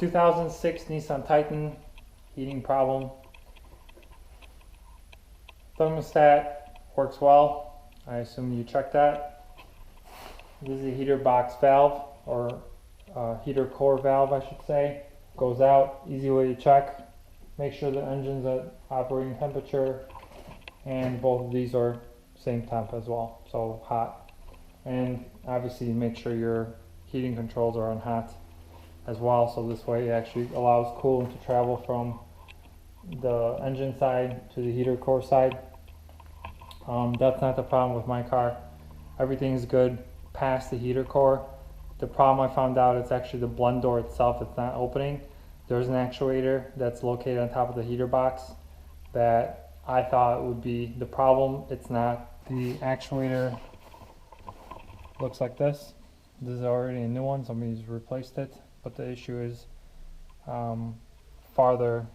2006 Nissan Titan, heating problem. Thermostat works well. I assume you checked that. This is a heater box valve, or heater core valve I should say. Goes out, easy way to check. Make sure the engine's at operating temperature, and both of these are same temp as well, so hot. And obviously make sure your heating controls are on hot as well, so this way it actually allows coolant to travel from the engine side to the heater core side. That's not the problem with my car. Everything's good past the heater core. The problem I found out, it's actually the blend door itself. It's not opening. There's an actuator that's located on top of the heater box that I thought would be the problem. It's not. The actuator looks like this. This is already a new one. Somebody's replaced it, but the issue is farther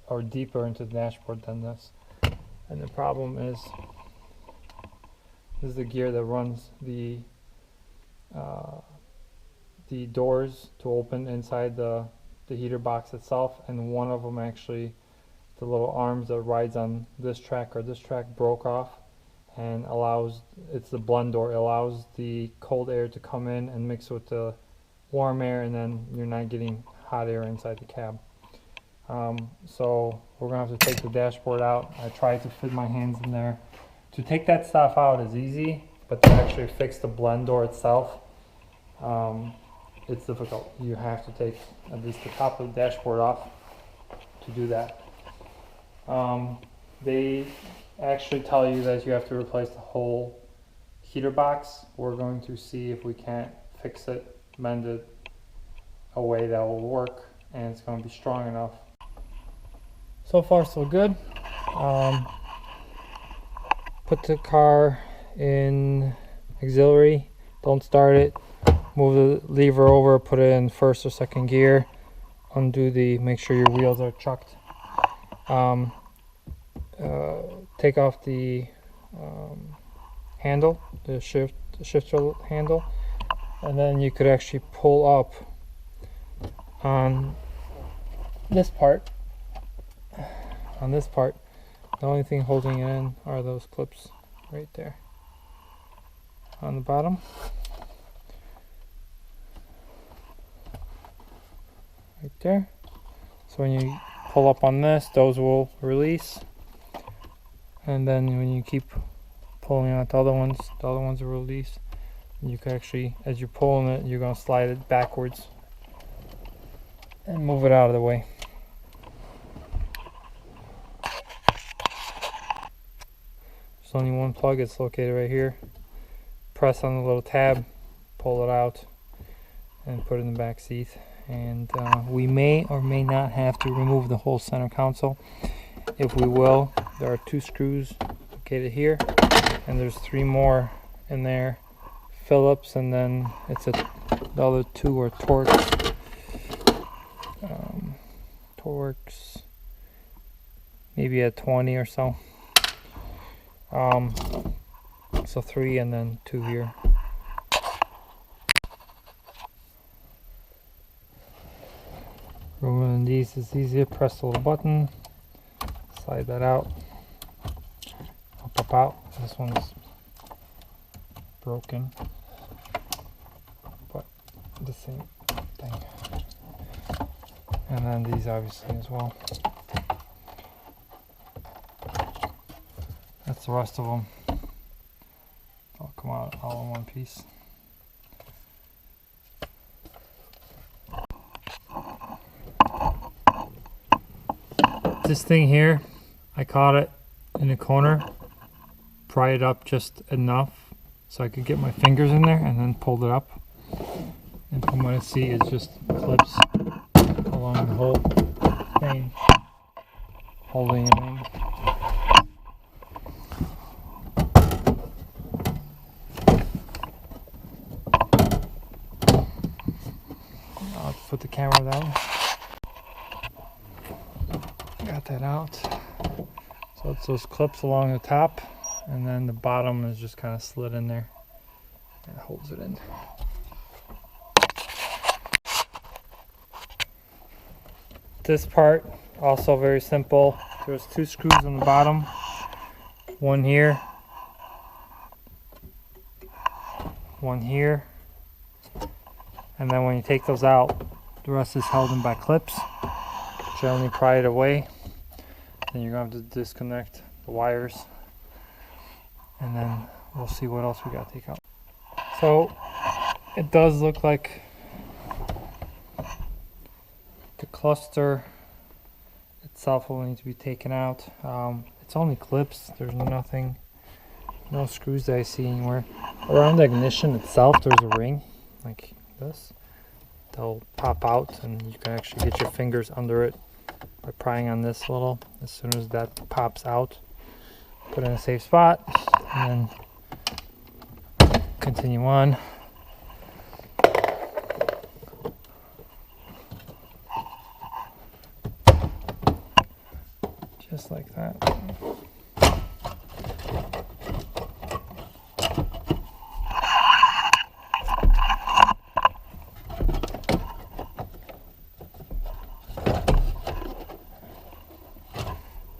or deeper into the dashboard than this. And the problem is, this is the gear that runs the doors to open inside the heater box itself, and one of them actually, the little arms that rides on this track or this track, broke off, and allows, it's the blend door, it allows the cold air to come in and mix with the warm air, and then you're not getting hot air inside the cab. So we're gonna have to take the dashboard out. I tried to fit my hands in there. To take that stuff out is easy, but to actually fix the blend door itself, it's difficult. You have to take at least the top of the dashboard off to do that. They actually tell you that you have to replace the whole heater box. We're going to see if we can't fix it, mend it a way that will work, and it's going to be strong enough. So far so good. Put the car in auxiliary, don't start it, move the lever over, put it in first or second gear, undo make sure your wheels are chucked. Take off the handle, the shifter handle, and then you could actually pull up on this part. The only thing holding it in are those clips right there on the bottom. Right there. So when you pull up on this, those will release, and then when you keep pulling out the other ones will release. And you can actually, as you're pulling it, you're going to slide it backwards and move it out of the way. There's only one plug. It's located right here. Press on the little tab, pull it out, and put it in the back seat. And we may or may not have to remove the whole center console. If we will, there are 2 screws located here, and there's 3 more in there, Phillips, and then the other 2 are Torx. Torx, maybe at 20 or so. So 3 and then 2 here. Removing these is easier. Press the little button, slide that out, pop out. This one's broken, but the same thing. And then these obviously as well. That's the rest of them. They'll come out all in one piece. This thing here, I caught it in a corner, pry it up just enough so I could get my fingers in there, and then pulled it up. And from what I see, it's just clips along the whole thing, holding it in. I'll put the camera down. Got that out. So it's those clips along the top, and then the bottom is just kind of slid in there and holds it in. this part, also very simple. There's 2 screws on the bottom, one here, one here, and then when you take those out, the rest is held in by clips. Generally pry it away, then you're going to have to disconnect the wires, and then we'll see what else we got to take out. So it does look like the cluster itself will need to be taken out. It's only clips, there's nothing, no screws that I see anywhere. Around the ignition itself there's a ring like this. They'll pop out and you can actually get your fingers under it by prying on this little. As soon as that pops out, put it in a safe spot and then continue on. Just like that.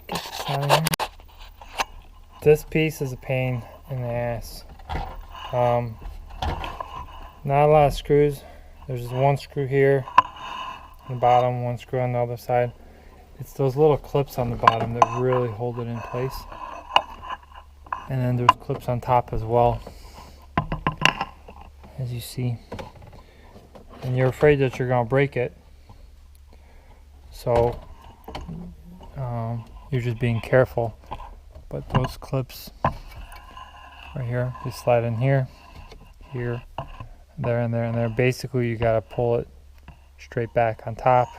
Get this out of here. This piece is a pain in the ass. Not a lot of screws. There's just one screw here on the bottom, one screw on the other side. It's those little clips on the bottom that really hold it in place. And then there's clips on top as well, as you see. And you're afraid that you're going to break it. So you're just being careful. But those clips right here, they slide in here, here, there, and there, and there. Basically you got to pull it straight back on top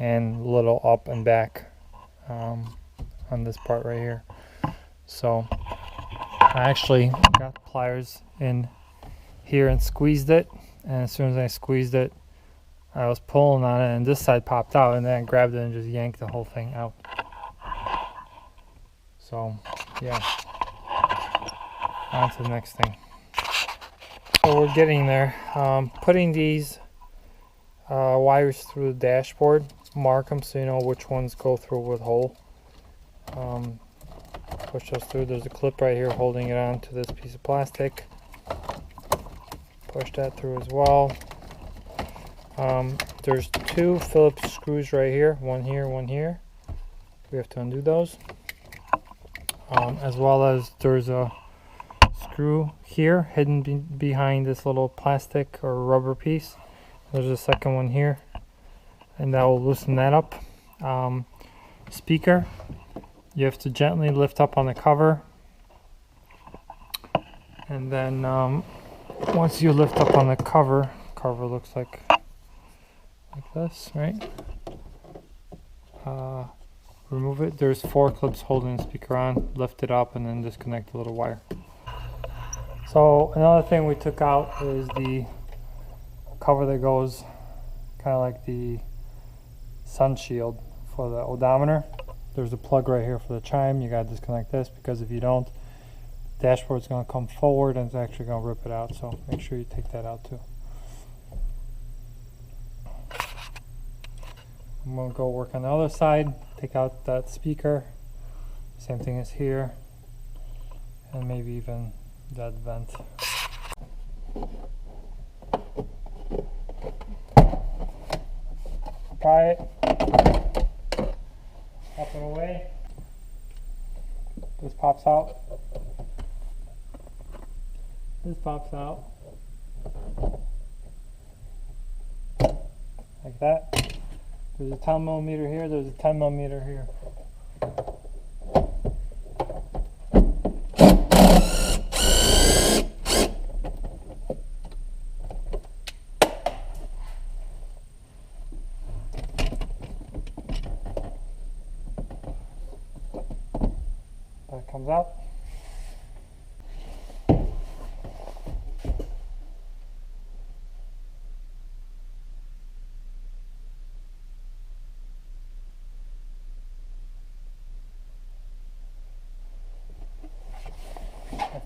and a little up and back on this part right here. So I actually got pliers in here and squeezed it, and as soon as I squeezed it I was pulling on it and this side popped out, and then I grabbed it and just yanked the whole thing out. So yeah, on to the next thing. So we're getting there. Putting these wires through the dashboard, mark them so you know which ones go through what hole. Push those through. There's a clip right here holding it on to this piece of plastic. Push that through as well. There's 2 Phillips screws right here, one here, one here. We have to undo those. As well as there's a screw here hidden behind this little plastic or rubber piece. There's a second one here, and that will loosen that up. Speaker, you have to gently lift up on the cover, and then once you lift up on the cover looks like this, right? Remove it. There's 4 clips holding the speaker on. Lift it up and then disconnect the little wire. So another thing we took out is the cover that goes kind of like the sun shield for the odometer. There's a plug right here for the chime. You got to disconnect this, because if you don't, the dashboard's going to come forward and it's actually going to rip it out. So make sure you take that out too. I'm going to go work on the other side. Take out that speaker. Same thing as here. And maybe even that vent. Pry it. Pop it away. This pops out. This pops out. Like that. There's a 10mm here, there's a 10mm here. That comes out.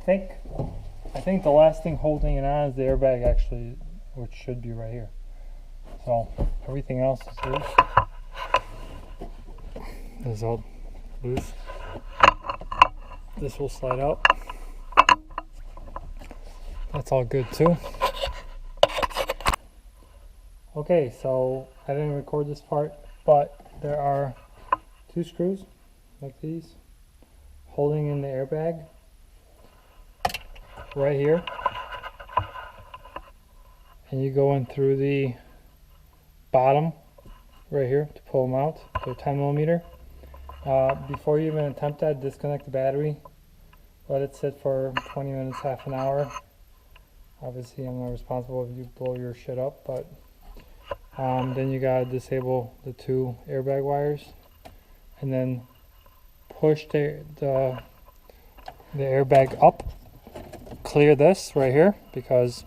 I think the last thing holding it on is the airbag, actually, which should be right here. So everything else is loose. is all loose. This will slide out. That's all good too. Okay, so I didn't record this part, but there are 2 screws like these holding in the airbag right here, and you go in through the bottom right here to pull them out. They're 10mm. Before you even attempt that, disconnect the battery, let it sit for 20 minutes, half an hour. Obviously I'm not responsible if you blow your shit up, but then you gotta disable the 2 airbag wires and then push the airbag up, clear this right here, because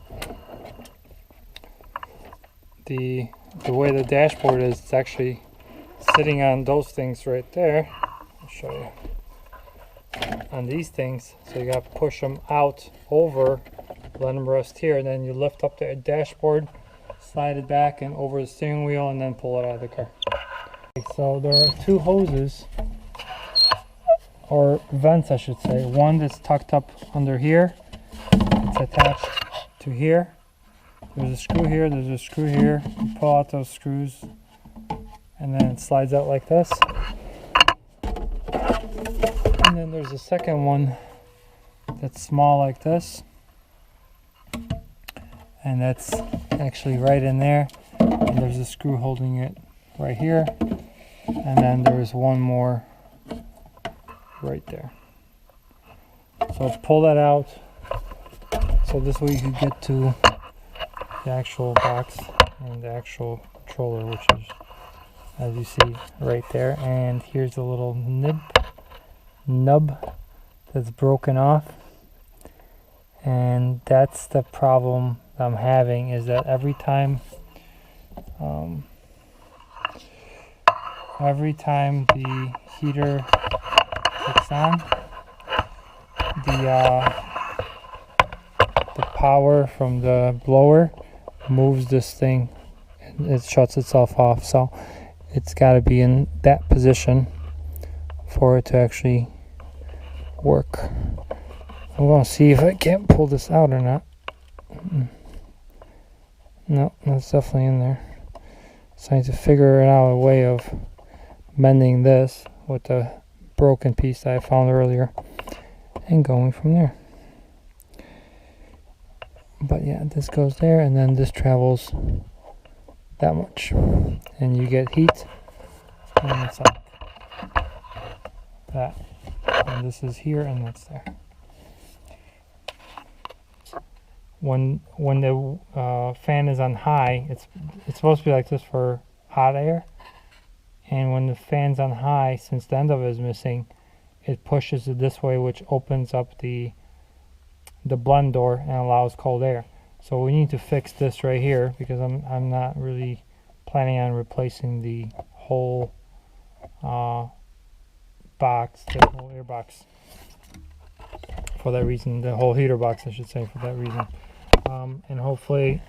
the way the dashboard is, it's actually sitting on those things right there. I'll show you. On these things, so you gotta push them out over, let them rest here, and then you lift up the dashboard, slide it back and over the steering wheel, and then pull it out of the car. So there are 2 hoses, or vents I should say. One that's tucked up under here, it's attached to here. There's a screw here, there's a screw here. You pull out those screws and then it slides out like this. And then there's a second one that's small like this, and that's actually right in there, and there's a screw holding it right here, and then there's one more right there. So pull that out, so this way you can get to the actual box and the actual controller, which is, as you see, right there. And here's a little nub that's broken off, and that's the problem I'm having, is that every time the heater kicks on, the power from the blower moves this thing and it shuts itself off. So it's got to be in that position for it to actually work. I'm going to see if I can't pull this out or not. No, that's definitely in there. So I need to figure out a way of mending this with the broken piece that I found earlier and going from there. But yeah, this goes there, and then this travels that much, and you get heat, and it's like that. And this is here, and that's there. When the fan is on high, it's supposed to be like this for hot air, and when the fan's on high, since the end of it is missing, it pushes it this way, which opens up the blend door and allows cold air. So we need to fix this right here, because I'm not really planning on replacing the whole box, the whole air box, for that reason, the whole heater box I should say, for that reason. And hopefully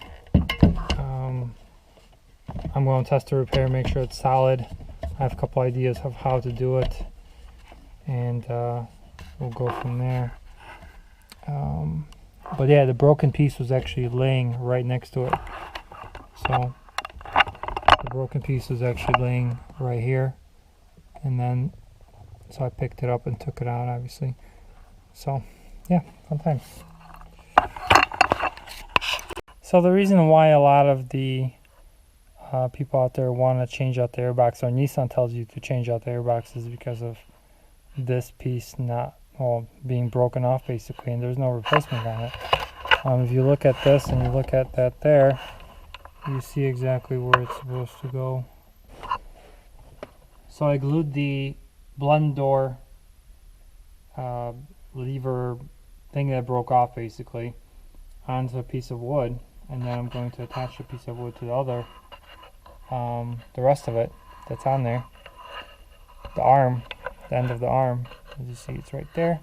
I'm going to test the repair, make sure it's solid. I have a couple ideas of how to do it, and we'll go from there. But yeah, the broken piece was actually laying right next to it. So the broken piece was actually laying right here, and then so I picked it up and took it out, obviously. So yeah, fun times. So the reason why a lot of the people out there want to change out the airbox, or Nissan tells you to change out the airbox, is because of this piece not being broken off basically, and there's no replacement on it. If you look at this and you look at that there, you see exactly where it's supposed to go. So I glued the blend door lever thing that broke off basically onto a piece of wood, and then I'm going to attach a piece of wood to the other, the rest of it that's on there, the arm, the end of the arm. As you see, it's right there.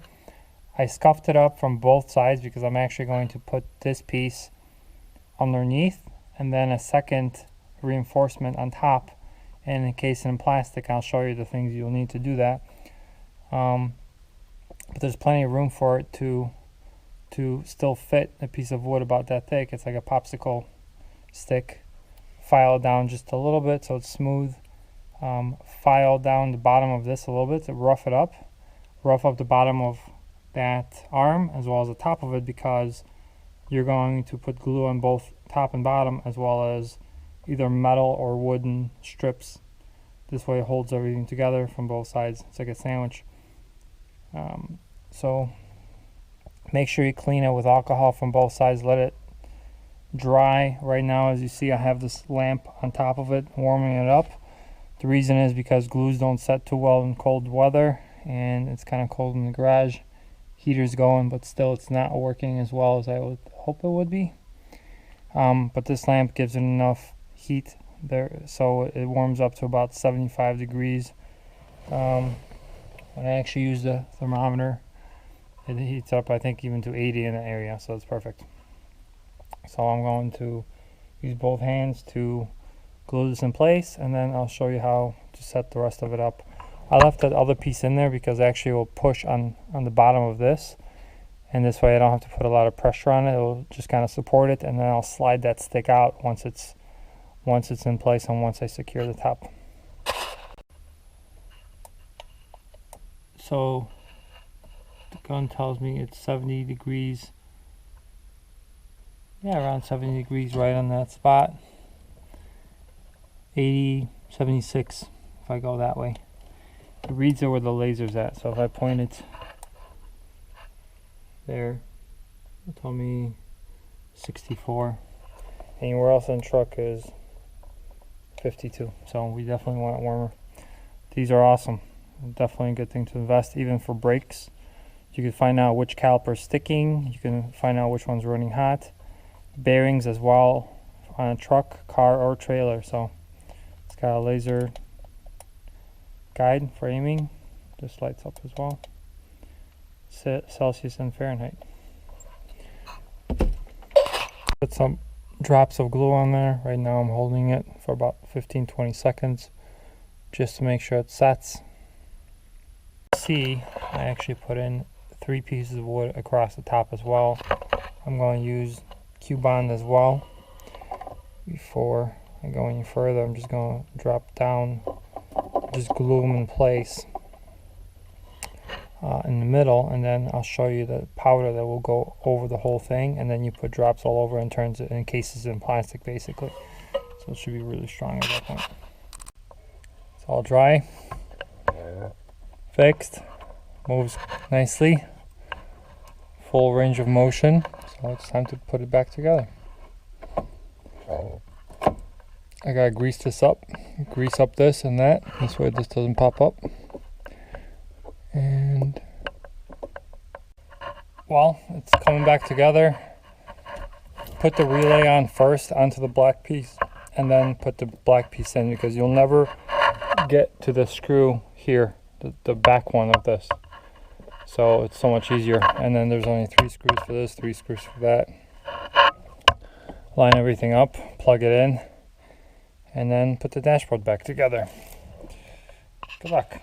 I scuffed it up from both sides because I'm actually going to put this piece underneath and then a second reinforcement on top and encase it in plastic. I'll show you the things you'll need to do that. But there's plenty of room for it to still fit a piece of wood about that thick. It's like a popsicle stick. File it down just a little bit so it's smooth. File down the bottom of this a little bit to rough it up. Rough up the bottom of that arm as well as the top of it, because you're going to put glue on both top and bottom, as well as either metal or wooden strips. This way it holds everything together from both sides. It's like a sandwich. So make sure you clean it with alcohol from both sides. Let it dry. Right now, as you see, I have this lamp on top of it warming it up. The reason is because glues don't set too well in cold weather, and it's kind of cold in the garage. Heater's going, but still it's not working as well as I would hope it would be. But this lamp gives it enough heat there, so it warms up to about 75 degrees. When I actually use the thermometer, it heats up, I think, even to 80 in the area, so it's perfect. So I'm going to use both hands to glue this in place, and then I'll show you how to set the rest of it up. I left that other piece in there because actually it will push on the bottom of this, and this way I don't have to put a lot of pressure on it. It will just kind of support it, and then I'll slide that stick out once it's in place and once I secure the top. So the gun tells me it's 70 degrees. Yeah, around 70 degrees right on that spot. 80, 76 if I go that way. It reads it where the laser's at, so if I point it there, it'll tell me 64. Anywhere else in the truck is 52, so we definitely want it warmer. These are awesome. Definitely a good thing to invest, even for brakes. You can find out which caliper is sticking. You can find out which one's running hot. Bearings as well on a truck, car, or trailer. So it's got a laser guide for aiming. This lights up as well. Celsius and Fahrenheit. Put some drops of glue on there. Right now I'm holding it for about 15-20 seconds just to make sure it sets. See, I actually put in 3 pieces of wood across the top as well. I'm going to use Qbond as well. Before I go any further, I'm just going to drop down, just glue them in place in the middle, and then I'll show you the powder that will go over the whole thing, and then you put drops all over and turns it in cases in plastic basically. So it should be really strong at that point. It's all dry, fixed, moves nicely, full range of motion, so it's time to put it back together. I gotta grease this up, grease up this and that, this way this doesn't pop up. And well, it's coming back together. Put the relay on first onto the black piece, and then put the black piece in, because you'll never get to the screw here, the back one of this. So it's so much easier. And then there's only 3 screws for this, 3 screws for that. Line everything up, plug it in, and then put the dashboard back together. Good luck.